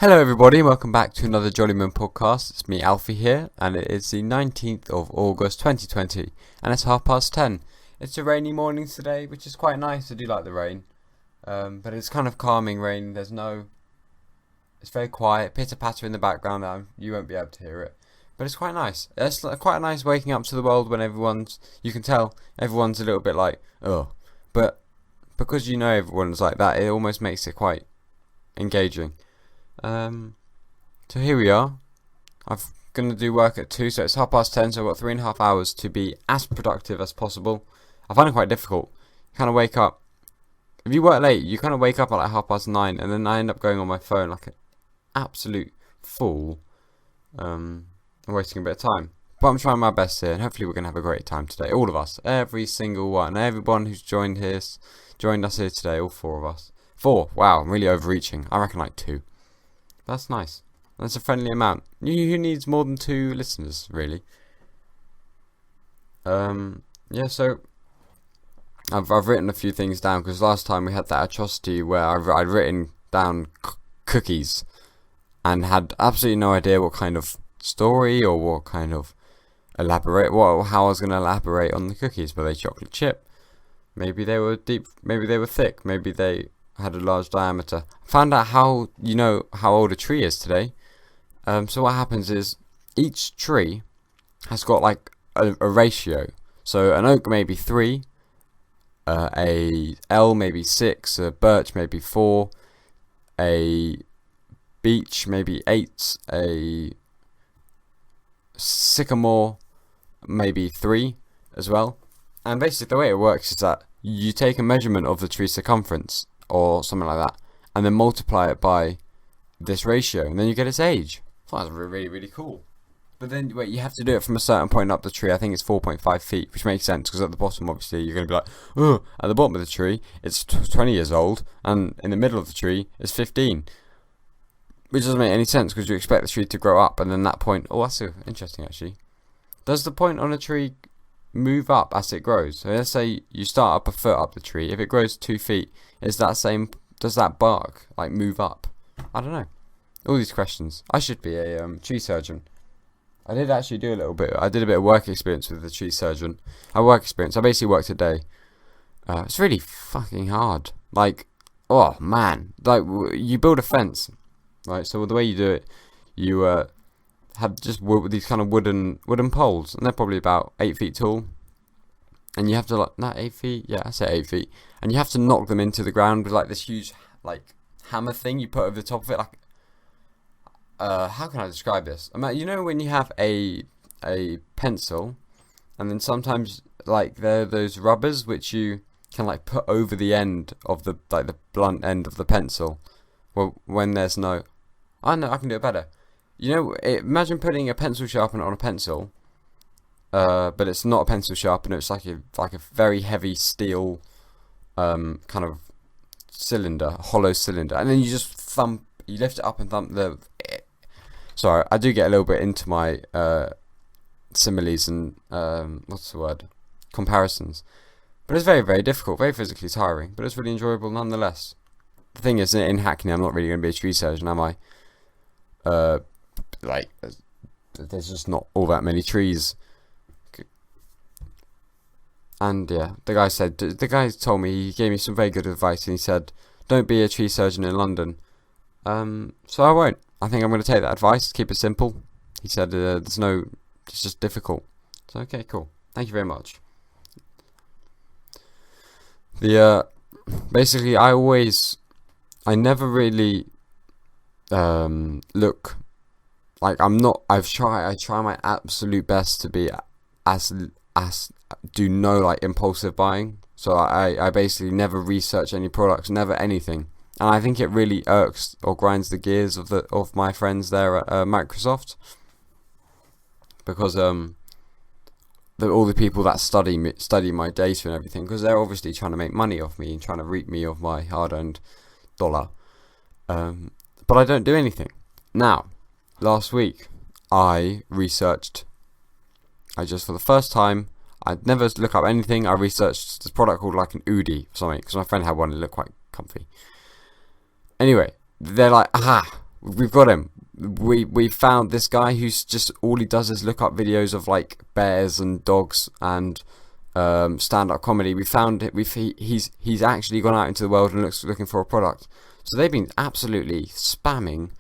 Hello everybody, and welcome back to another Jollymun Podcast. It's me, Alfie here, and it is the 19th of August 2020, and it's 10:30. It's a rainy morning today, which is quite nice. I do like the rain, but it's kind of calming rain. It's very quiet, pitter-patter in the background now. You won't be able to hear it, but it's quite nice. It's quite nice waking up to the world when you can tell everyone's a little bit like, oh, but because you know everyone's like that, it almost makes it quite engaging. So here we are. I'm gonna do work at 2, so it's 10:30. So I've got 3.5 hours to be as productive as possible. I find it quite difficult. You kind of wake up. If you work late, you kind of wake up at like 9:30, and then I end up going on my phone like an absolute fool, and wasting a bit of time. But I'm trying my best here, and hopefully we're gonna have a great time today. All of us, every single one, everyone who's joined us here today. All 4 of us. 4. Wow, I'm really overreaching. I reckon like 2. That's nice. That's a friendly amount. Who needs more than 2 listeners, really? Yeah, so I've written a few things down because last time we had that atrocity where I'd written down cookies and had absolutely no idea what kind of story or what kind of how I was going to elaborate on the cookies. Were they chocolate chip? Maybe they were deep. Maybe they were thick. Maybe they had a large diameter. Found out how old a tree is today. So what happens is each tree has got like a ratio. So an oak may be 3, a elm maybe 6, a birch maybe 4, a beech maybe 8, a sycamore maybe 3 as well. And basically the way it works is that you take a measurement of the tree's circumference or something like that, and then multiply it by this ratio, and then you get its age. I thought that was really, really cool. But then, wait, you have to do it from a certain point up the tree. I think it's 4.5 feet, which makes sense, because at the bottom, obviously, you're going to be like, oh, at the bottom of the tree, it's 20 years old, and in the middle of the tree, it's 15. Which doesn't make any sense, because you expect the tree to grow up, and then that point, oh, that's so interesting, actually. Does the point on a tree move up as it grows? So let's say you start up a foot up the tree. If it grows 2 feet, does that bark like move up? I don't know. All these questions. I should be a tree surgeon. I did actually do a little bit. I did a bit of work experience with the tree surgeon. I basically worked a day. It's really fucking hard. Like, oh man, like you build a fence, right? So the way you do it, you have just these kind of wooden poles, and they're probably about 8 feet tall. And you have to 8 feet. Yeah, I say 8 feet. And you have to knock them into the ground with like this huge like hammer thing you put over the top of it. Like, how can I describe this? You know when you have a pencil, and then sometimes like there are those rubbers which you can like put over the end of the blunt end of the pencil. Well, when there's no, I know I can do it better. You know, imagine putting a pencil sharpener on a pencil, but it's not a pencil sharpener. It's like a very heavy steel, kind of cylinder, a hollow cylinder, and then you just you lift it up and thump the. Sorry, I do get a little bit into my similes and comparisons, but it's very, very difficult, very physically tiring, but it's really enjoyable nonetheless. The thing is, in Hackney, I'm not really going to be a tree surgeon, am I? There's just not all that many trees. And yeah, the guy told me, he gave me some very good advice, and he said, don't be a tree surgeon in London. So I won't. I think I'm going to take that advice, keep it simple. He said, it's just difficult. So okay, cool. Thank you very much. Basically, I never really, look like I try my absolute best to be as do no like impulsive buying. So I basically never research any products, never anything. And I think it really irks or grinds the gears of my friends there at Microsoft, because all the people that study my data and everything, because they're obviously trying to make money off me and trying to reap me of my hard-earned dollar. But I don't do anything. Now, last week I just for the first time, I'd never look up anything. I researched this product called like an Oodie or something, because my friend had one and it looked quite comfy. Anyway, they're like, aha, we've got him. We found this guy who's just, all he does is look up videos of like bears and dogs and stand-up comedy. We found it. He's actually gone out into the world and looking for a product. So they've been absolutely spamming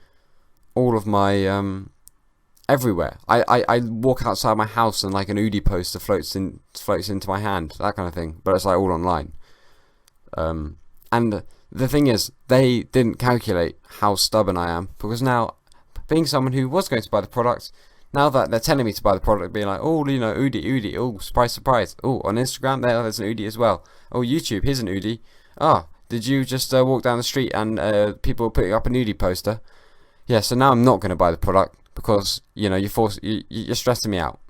all of my everywhere. I walk outside my house and like an Udi poster floats into my hand, that kind of thing. But it's like all online. And the thing is, they didn't calculate how stubborn I am, because now, being someone who was going to buy the product, now that they're telling me to buy the product, being like, oh, you know, Udi, oh, surprise, surprise. Oh, on Instagram, there's an Udi as well. Oh, YouTube, here's an Udi. Ah, did you just walk down the street and people were putting up an Udi poster? Yeah, so now I'm not going to buy the product because, you know, you're stressing me out.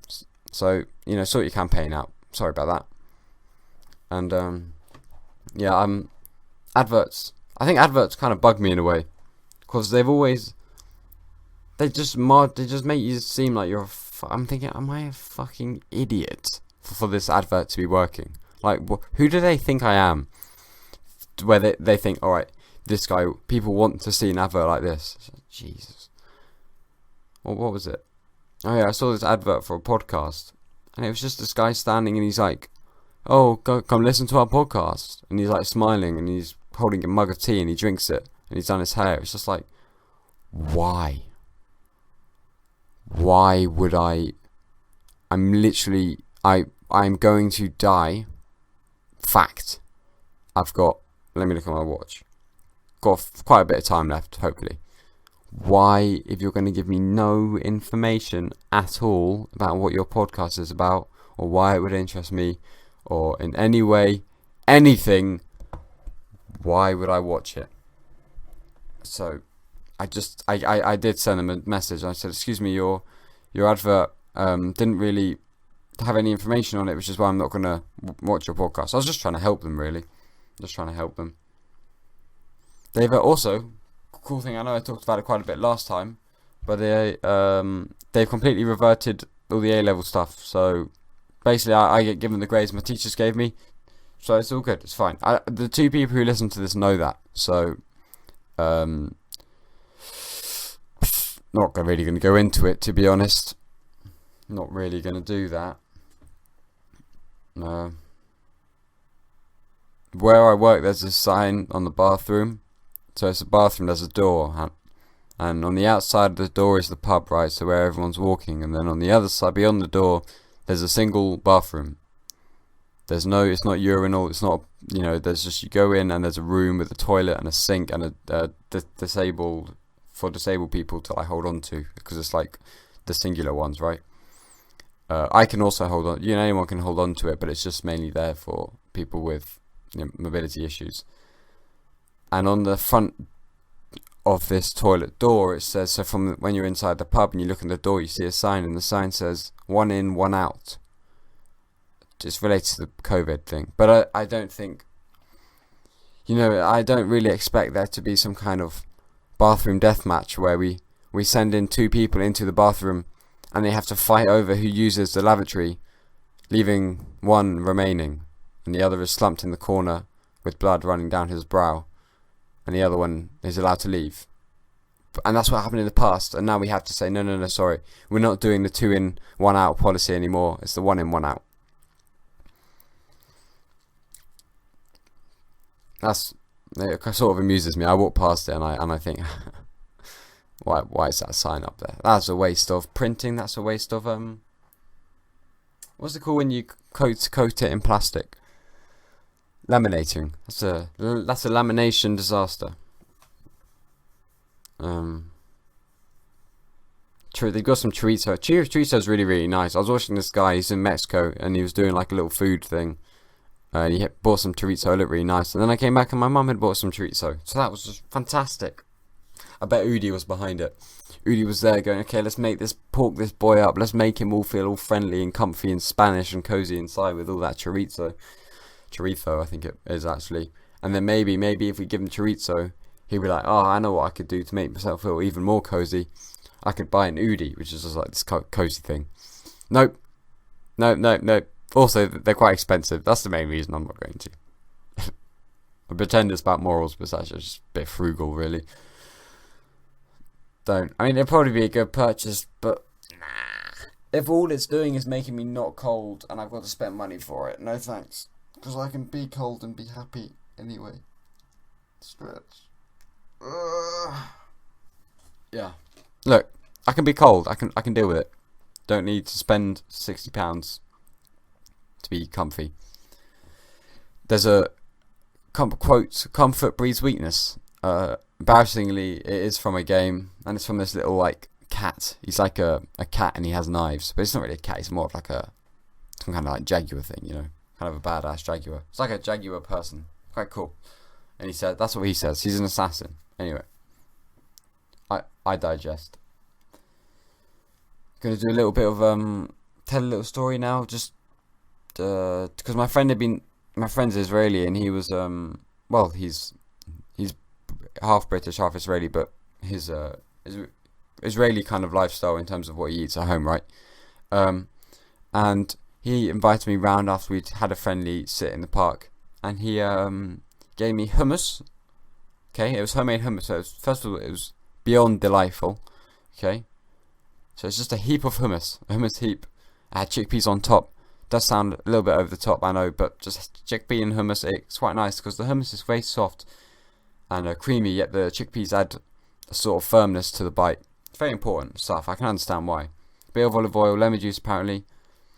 So, you know, sort your campaign out. Sorry about that. And, yeah, adverts. I think adverts kind of bug me in a way, because they just make you seem like you're I'm thinking, am I a fucking idiot for this advert to be working? Like, who do they think I am? Where they think, alright, this guy, people want to see an advert like this. Jesus. Well, what was it? Oh yeah, I saw this advert for a podcast, and it was just this guy standing, and he's like, oh, come listen to our podcast. And he's like smiling, and he's holding a mug of tea, and he drinks it, and he's done his hair. It's just like, why? Why would I'm going to die. Fact. Let me look at my watch. Got quite a bit of time left, hopefully. Why, if you're going to give me no information at all about what your podcast is about, or why it would interest me, or in any way, anything, why would I watch it? So, I did send them a message. I said, excuse me, your advert didn't really have any information on it, which is why I'm not going to watch your podcast. I was just trying to help them, really. Just trying to help them. They've also, cool thing, I know I talked about it quite a bit last time, but they've completely reverted all the A-level stuff. So basically, I get given the grades my teachers gave me, so it's all good. It's fine. The two people who listen to this know that. So not really going to go into it, to be honest. Not really going to do that. Where I work, there's a sign on the bathroom. So it's a bathroom, there's a door, and on the outside of the door is the pub, right? So where everyone's walking, and then on the other side, beyond the door, there's a single bathroom. It's not urinal, it's not, you know, there's just, you go in and there's a room with a toilet and a sink and a disabled people to hold on to, because it's like the singular ones, right? I can also hold on, you know, anyone can hold on to it, but it's just mainly there for people with, you know, mobility issues. And on the front of this toilet door, it says, so from when you're inside the pub and you look in the door, you see a sign, and the sign says 1 in, 1 out. It's related to the COVID thing. But I don't think, you know, I don't really expect there to be some kind of bathroom deathmatch where we send in 2 people into the bathroom and they have to fight over who uses the lavatory, leaving one remaining, and the other is slumped in the corner with blood running down his brow, and the other one is allowed to leave. And that's what happened in the past, and now we have to say, no, sorry, we're not doing the 2 in, 1 out policy anymore, it's the 1 in, 1 out. It sort of amuses me. I walk past it and I think, why is that a sign up there? That's a waste of printing. That's a waste of what's it called when you coat it in plastic? Laminating. That's a lamination disaster. They've got some chorizo. Chorizo's really, really nice. I was watching this guy. He's in Mexico and he was doing like a little food thing. And he bought some chorizo. It looked really nice. And then I came back and my mum had bought some chorizo. So that was just fantastic. I bet Udi was behind it. Udi was there going, okay, let's pork this boy up. Let's make him all feel all friendly and comfy and Spanish and cozy inside with all that chorizo. Chorizo, I think it is actually. And then maybe if we give him chorizo, he'll be like, oh, I know what I could do to make myself feel even more cozy. I could buy an Udi, which is just like this cozy thing. Nope. Also, they're quite expensive. That's the main reason I'm not going to. I pretend it's about morals, but it's actually just a bit frugal, really. don't. I mean, it'd probably be a good purchase, but nah. If all it's doing is making me not cold and I've got to spend money for it, no thanks. Because I can be cold and be happy anyway. Stretch. Yeah. Look, I can be cold. I can deal with it. Don't need to spend £60 to be comfy. There's a quote: "Comfort breeds weakness." Embarrassingly, it is from a game, and it's from this little like cat. He's like a cat, and he has knives, but it's not really a cat. It's more of like some kind of like jaguar thing, you know, kind of a badass jaguar. It's like a jaguar person, quite cool. And he said, that's what he says. He's an assassin. Anyway, I digest. Gonna do a little bit of tell a little story now, just because my friend's Israeli, and he was he's half British, half Israeli, but his Israeli kind of lifestyle in terms of what he eats at home, right? And he invited me round after we'd had a friendly sit in the park, and he gave me hummus. Okay, it was homemade hummus. So first of all, it was beyond delightful. Okay, so it's just a heap of hummus, a hummus heap. I had chickpeas on top. Does sound a little bit over the top, I know, but just chickpea and hummus, it's quite nice because the hummus is very soft and creamy, yet the chickpeas add a sort of firmness to the bite. It's very important stuff. I can understand why. Bit of olive oil, lemon juice apparently,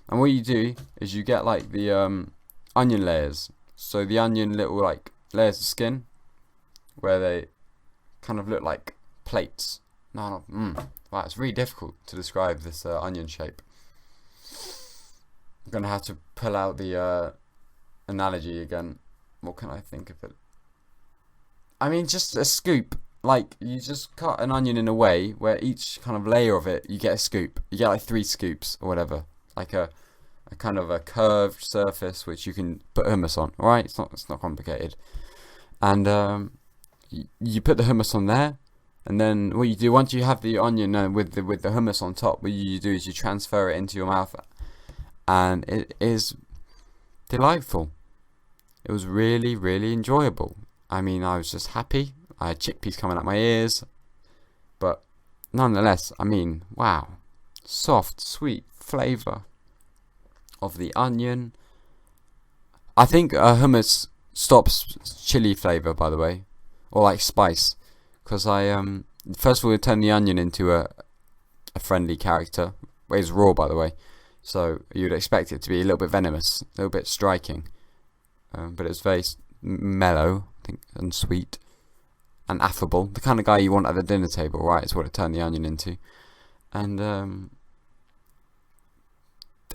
and what you do is you get like the onion layers. So the onion little like layers of skin, where they kind of look like plates. Wow, it's really difficult to describe this onion shape. I'm gonna have to pull out the analogy again. What can I think of it? I mean, just a scoop. Like, you just cut an onion in a way where each kind of layer of it, you get a scoop. You get like 3 scoops or whatever. Like a kind of a curved surface which you can put hummus on. Alright, it's not complicated. And you put the hummus on there, and then what you do once you have the onion with the hummus on top, what you do is you transfer it into your mouth, and it is delightful. It was really, really enjoyable. I mean, I was just happy. I had chickpeas coming out my ears, but nonetheless, I mean, wow, soft, sweet flavour of the onion. I think hummus stops chili flavour, by the way, or like spice, because I first of all, turn the onion into a friendly character. It's raw, by the way, so you'd expect it to be a little bit venomous, a little bit striking, but it was very mellow, I think, and sweet and affable. The kind of guy you want at the dinner table, right? Is what it turned the onion into. And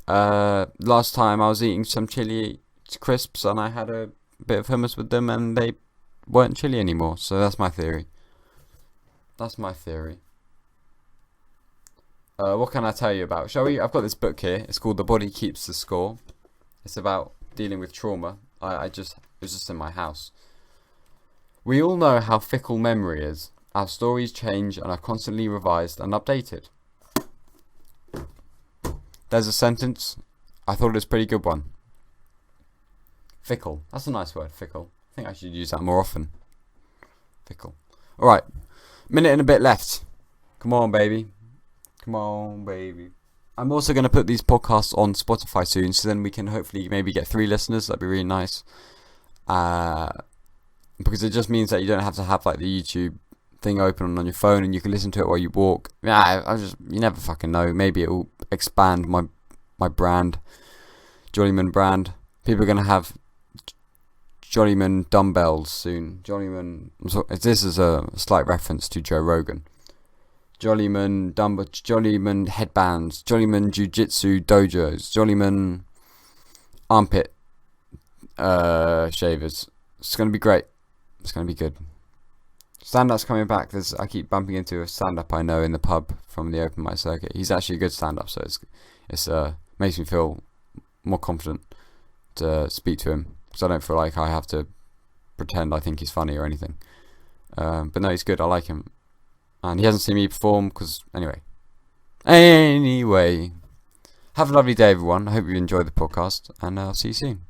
last time I was eating some chili crisps, and I had a bit of hummus with them, and they weren't chili anymore. So that's my theory. What can I tell you about? Shall we? I've got this book here. It's called The Body Keeps the Score. It's about dealing with trauma. It was just in my house. We all know how fickle memory is. Our stories change and are constantly revised and updated. There's a sentence. I thought it was a pretty good one. Fickle. That's a nice word, fickle. I think I should use that more often. Fickle. Alright. Minute and a bit left. Come on, baby. I'm also going to put these podcasts on Spotify soon, so then we can hopefully maybe get 3 listeners. That'd be really nice. Because it just means that you don't have to have like the YouTube thing open on your phone, and you can listen to it while you walk. Yeah, you never fucking know. Maybe it will expand my brand, Jollymun brand. People are going to have Jollymun dumbbells soon. This is a slight reference to Joe Rogan. Jollymun headbands, Jollymun jiu-jitsu dojos, Jollymun armpit shavers. It's going to be great. It's going to be good. Stand-up's coming back. I keep bumping into a stand-up I know in the pub from the open mic circuit. He's actually a good stand-up, so it's makes me feel more confident to speak to him, because I don't feel like I have to pretend I think he's funny or anything. But no, he's good. I like him. And he hasn't seen me perform, because anyway, have a lovely day, everyone. I hope you enjoyed the podcast, and I'll see you soon.